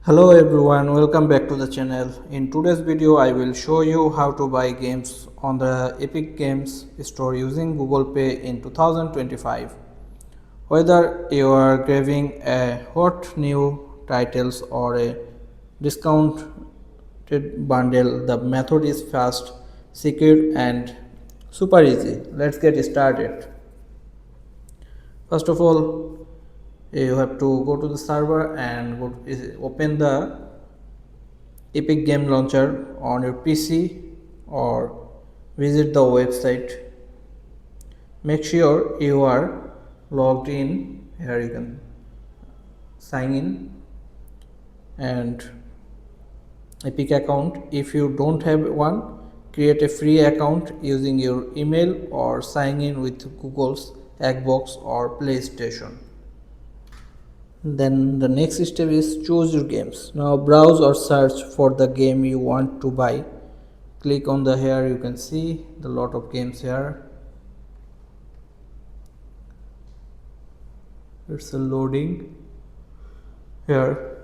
Hello everyone, welcome back to the channel. In today's video I will show you how to buy games on the Epic Games store using Google Pay in 2025. Whether you are grabbing a hot new titles or a discounted bundle, the method is fast, secure and super easy. Let's get started. First of all, you have to go to the server and open the Epic Game Launcher on your PC or visit the website. Make sure you are logged in. Here you can sign in and Epic account. If you don't have one, create a free account using your email or sign in with Google's Xbox or PlayStation. Then the next step is choose your games. Now browse or search for the game you want to buy. Click on the here, you can see the lot of games here. It's a loading. Here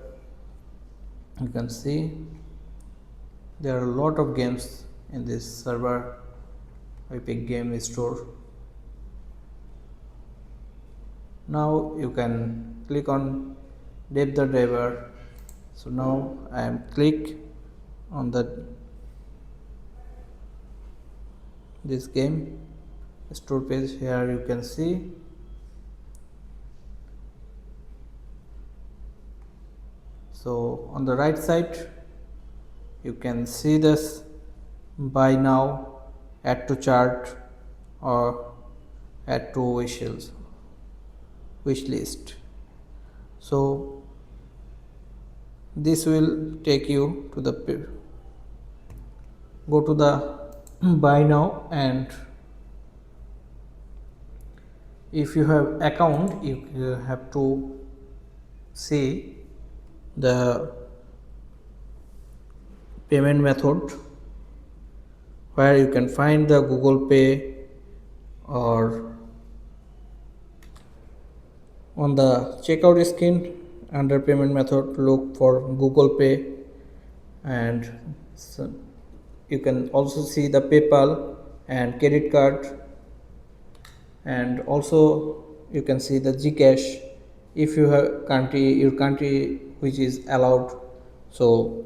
you can see there are a lot of games in this server Epic Game Store. Now you can click on Dave the Diver. So now I am click on this game store page. Here you can see so on the right side you can see this buy now, add to chart or add to wish list. So this will take you to the go to the buy now, and if you have account you have to see the payment method where you can find the Google Pay, or on the checkout screen under payment method look for Google Pay, and you can also see the PayPal and credit card, and also you can see the Gcash if you have your country which is allowed. So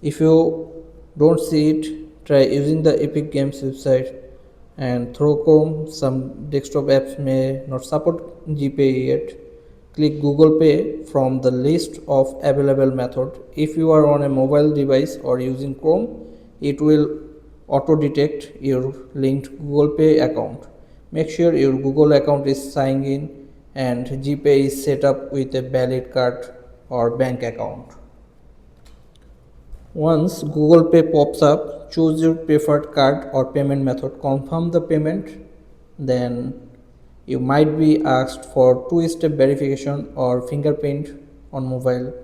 if you don't see it, try using the Epic Games website, and through Chrome some desktop apps may not support GPay yet. Click Google Pay from the list of available method. If you are on a mobile device or using Chrome, it will auto detect your linked Google Pay account. Make sure your Google account is signed in and GPay is set up with a valid card or bank account. Once Google Pay pops up, choose your preferred card or payment method, confirm the payment, then you might be asked for two-step verification or fingerprint on mobile.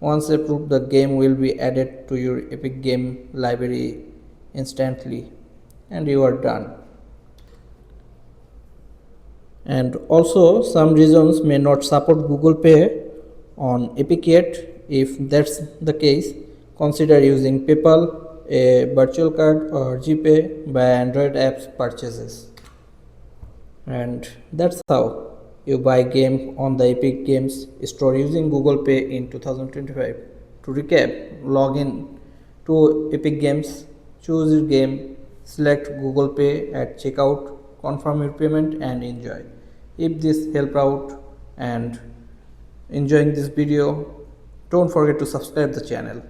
Once approved, the game will be added to your Epic Game library instantly and you are done. And also some regions may not support Google Pay on Epic yet. If that's the case, consider using PayPal, a virtual card or GPay by Android apps purchases. And that's how you buy game on the Epic Games store using Google Pay in 2025. To recap, log in to Epic Games, choose your game, select Google Pay at checkout, confirm your payment and enjoy. If this helped out and enjoying this video, don't forget to subscribe the channel.